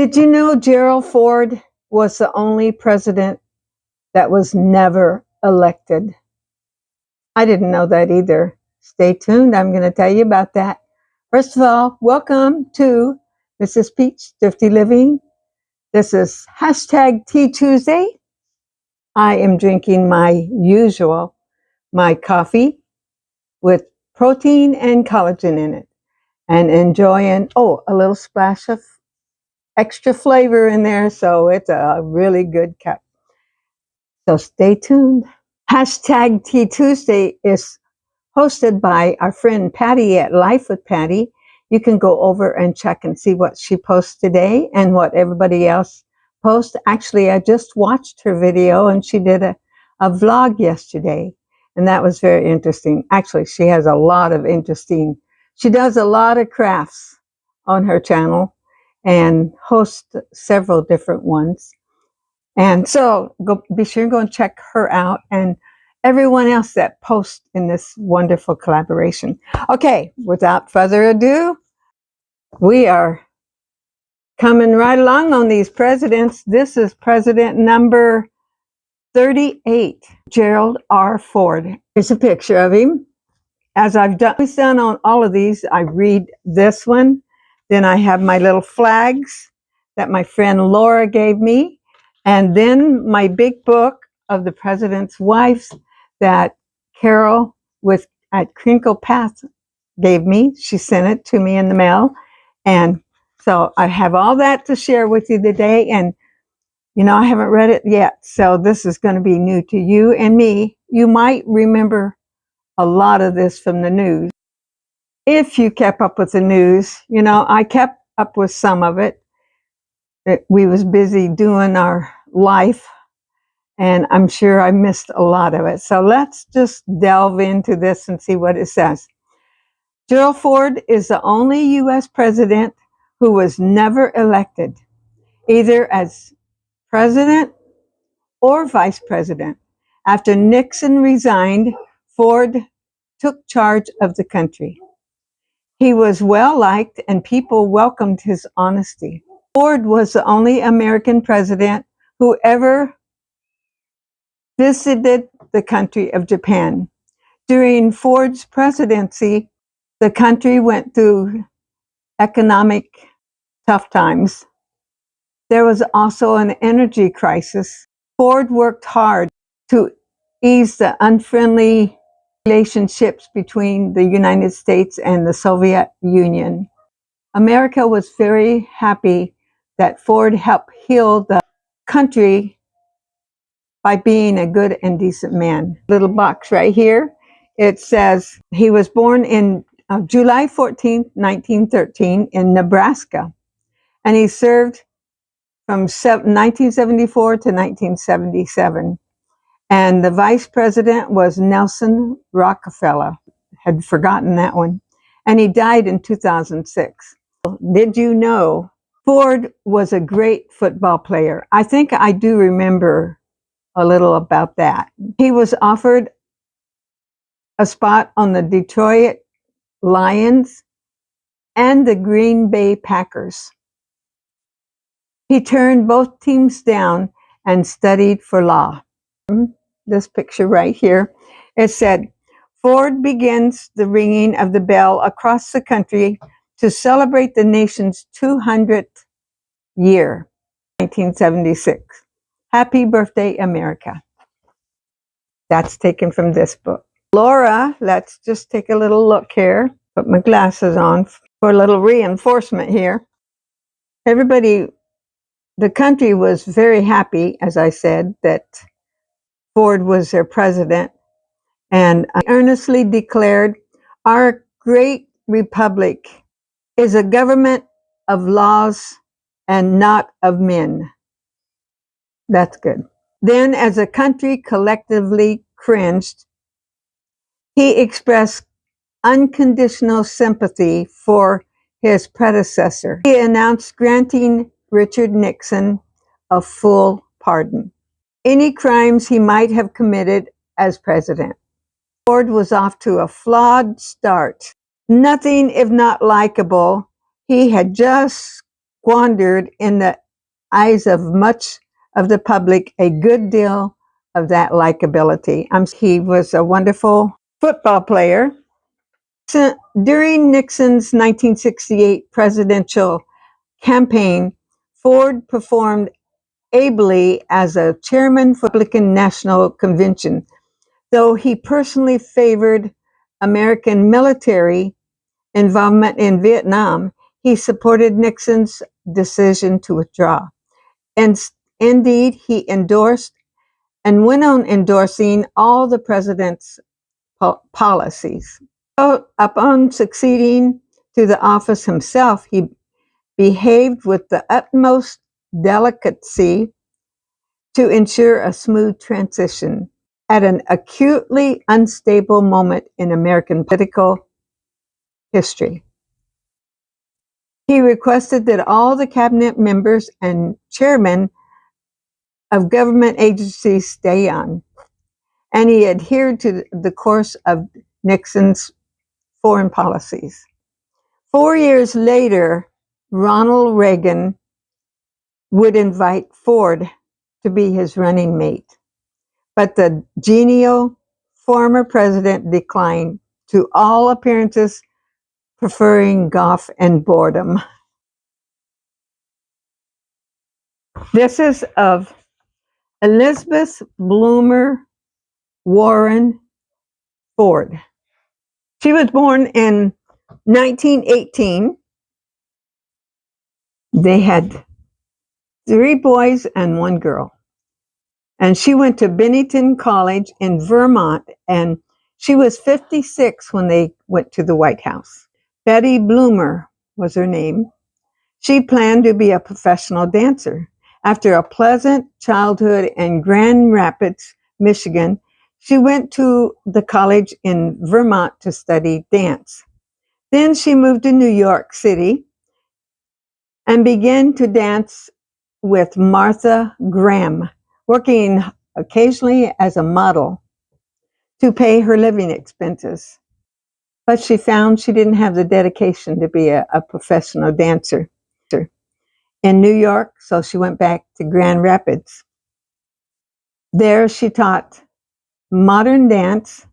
Did you know Gerald Ford was the only president that was never elected? I didn't know that either. Stay tuned. I'm going to tell you about that. First of all, welcome to Mrs. Peach Thrifty Living. This is hashtag Tea Tuesday. I am drinking my coffee with protein and collagen in it and enjoying, a little splash of extra flavor in there. So it's a really good cup. So stay tuned. Hashtag Tea Tuesday is hosted by our friend Patty at Life with Patty. You can go over and check and see what she posts today and what everybody else posts. Actually, I just watched her video and she did a vlog yesterday. And that was very interesting. Actually, she has a lot of she does a lot of crafts on her channel and hosts several different ones. And so be sure and go and check her out and everyone else that posts in this wonderful collaboration. Okay, without further ado, we are coming right along on these presidents. This is president number 38, Gerald R. Ford. Here's a picture of him. As I've done on all of these, I read this one. Then I have my little flags that my friend Laura gave me. And then my big book of the president's wives that Carol at Crinkle Path gave me. She sent it to me in the mail. And so I have all that to share with you today. And, I haven't read it yet. So this is going to be new to you and me. You might remember a lot of this from the news. If you kept up with the news, I kept up with some of it. We was busy doing our life, and I'm sure I missed a lot of it. So let's just delve into this and see what it says. Gerald Ford is the only U.S. president who was never elected, either as president or vice president. After Nixon resigned, Ford took charge of the country. He was well liked and people welcomed his honesty. Ford was the only American president who ever visited the country of Japan. During Ford's presidency, the country went through economic tough times. There was also an energy crisis. Ford worked hard to ease the unfriendly relationships between the United States and the Soviet Union. America was very happy that Ford helped heal the country by being a good and decent man. Little box right here. It says he was born in July 14th, 1913 in Nebraska. And he served from 1974 to 1977. And the vice president was Nelson Rockefeller. Had forgotten that one. And he died in 2006. Did you know Ford was a great football player? I think I do remember a little about that. He was offered a spot on the Detroit Lions and the Green Bay Packers. He turned both teams down and studied for law. This picture right here, it said, Ford begins the ringing of the bell across the country to celebrate the nation's 200th year, 1976. Happy birthday, America. That's taken from this book. Laura, let's just take a little look here. Put my glasses on for a little reinforcement here. Everybody, the country was very happy, as I said, that Ford was their president, and earnestly declared, our great republic is a government of laws and not of men. That's good. Then, as the country collectively cringed, he expressed unconditional sympathy for his predecessor. He announced granting Richard Nixon a full pardon. Any crimes he might have committed as president. Ford was off to a flawed start. Nothing if not likable. He had just squandered in the eyes of much of the public a good deal of that likability. He was a wonderful football player. During Nixon's 1968 presidential campaign, Ford performed ably as a chairman for the Republican National Convention. Though he personally favored American military involvement in Vietnam, he supported Nixon's decision to withdraw. And indeed, he endorsed and went on endorsing all the president's policies. Upon succeeding to the office himself, he behaved with the utmost delicacy to ensure a smooth transition at an acutely unstable moment in American political history. He requested that all the cabinet members and chairmen of government agencies stay on, and he adhered to the course of Nixon's foreign policies. 4 years later, Ronald Reagan would invite Ford to be his running mate, but the genial former president declined, to all appearances preferring golf and boredom. This is of Elizabeth Bloomer Warren Ford. She was born in 1918. They had 3 boys and 1 girl. And she went to Bennington College in Vermont, and she was 56 when they went to the White House. Betty Bloomer was her name. She planned to be a professional dancer. After a pleasant childhood in Grand Rapids, Michigan, she went to the college in Vermont to study dance. Then she moved to New York City and began to dance with Martha Graham, working occasionally as a model to pay her living expenses. But she found she didn't have the dedication to be a professional dancer in New York, so she went back to Grand Rapids. There she taught modern dance,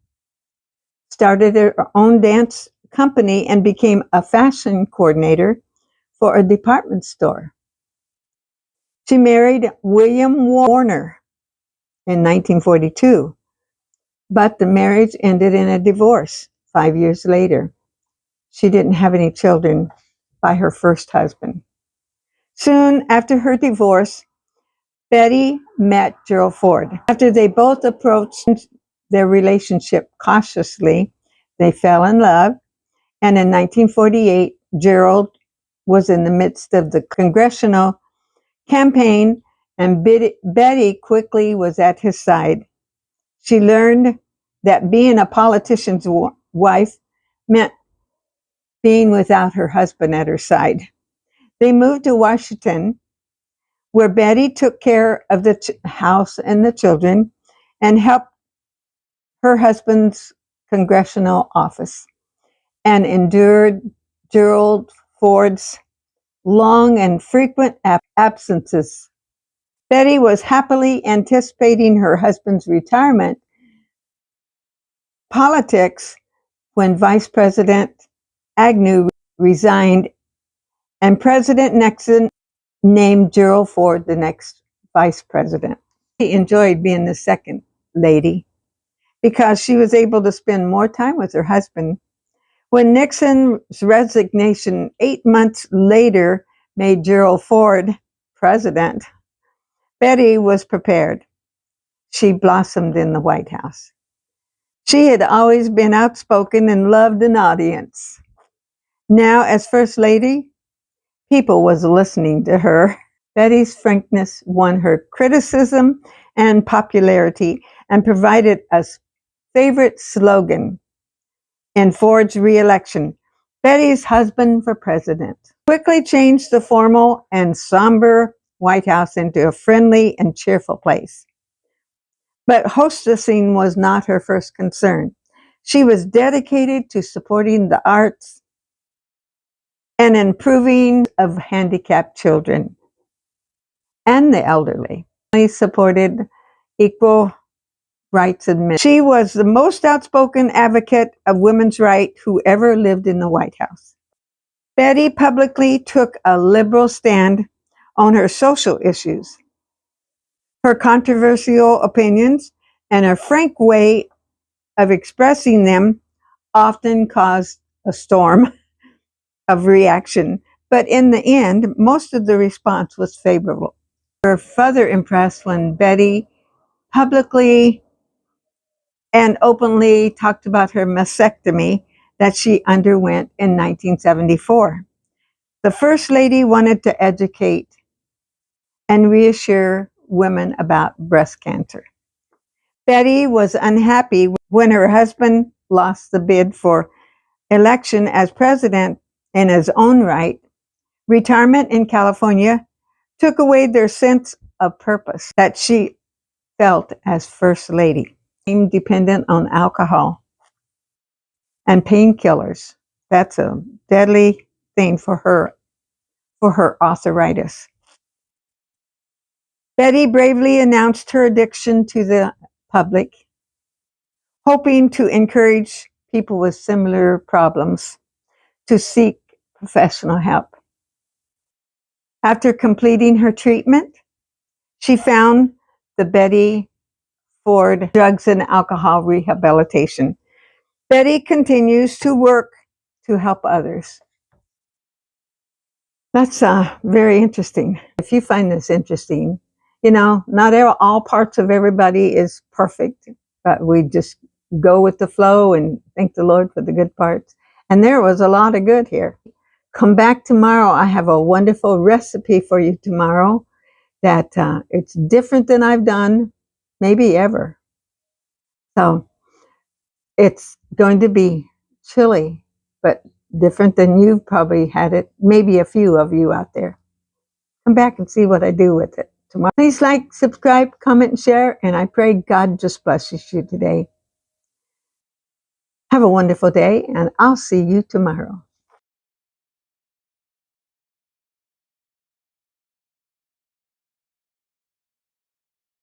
started her own dance company, and became a fashion coordinator for a department store. She married William Warner in 1942, but the marriage ended in a divorce 5 years later. She didn't have any children by her first husband. Soon after her divorce, Betty met Gerald Ford. After they both approached their relationship cautiously, they fell in love, and in 1948, Gerald was in the midst of the congressional campaign, and Betty quickly was at his side. She learned that being a politician's wife meant being without her husband at her side. They moved to Washington, where Betty took care of the house and the children and helped her husband's congressional office, and endured Gerald Ford's long and frequent absences. Betty was happily anticipating her husband's retirement politics when Vice President Agnew resigned and President Nixon named Gerald Ford the next vice president. She enjoyed being the second lady because she was able to spend more time with her husband. When Nixon's resignation 8 months later made Gerald Ford president, Betty was prepared. She blossomed in the White House. She had always been outspoken and loved an audience. Now, as First Lady, people was listening to her. Betty's frankness won her criticism and popularity and provided a favorite slogan in Ford's re-election: Betty's husband for president. Quickly changed the formal and somber White House into a friendly and cheerful place. But hostessing was not her first concern. She was dedicated to supporting the arts and improving of handicapped children and the elderly. She supported equal rights and men. She was the most outspoken advocate of women's rights who ever lived in the White House. Betty publicly took a liberal stand on her social issues. Her controversial opinions and her frank way of expressing them often caused a storm of reaction, but in the end, most of the response was favorable. We were further impressed when Betty publicly and openly talked about her mastectomy that she underwent in 1974. The First Lady wanted to educate and reassure women about breast cancer. Betty was unhappy when her husband lost the bid for election as president in his own right. Retirement in California took away their sense of purpose that she felt as First Lady. Being dependent on alcohol and painkillers. That's a deadly thing for her arthritis. Betty bravely announced her addiction to the public, hoping to encourage people with similar problems to seek professional help. After completing her treatment, she found the Betty Ford Drugs and Alcohol Rehabilitation. Betty continues to work to help others. That's very interesting. If you find this interesting, you know, not all parts of everybody is perfect, but we just go with the flow and thank the Lord for the good parts. And there was a lot of good here. Come back tomorrow. I have a wonderful recipe for you tomorrow that it's different than I've done maybe ever. So it's going to be chili, but different than you've probably had it, maybe a few of you out there. Come back and see what I do with it tomorrow. Please like, subscribe, comment, and share, and I pray God just blesses you today. Have a wonderful day, and I'll see you tomorrow.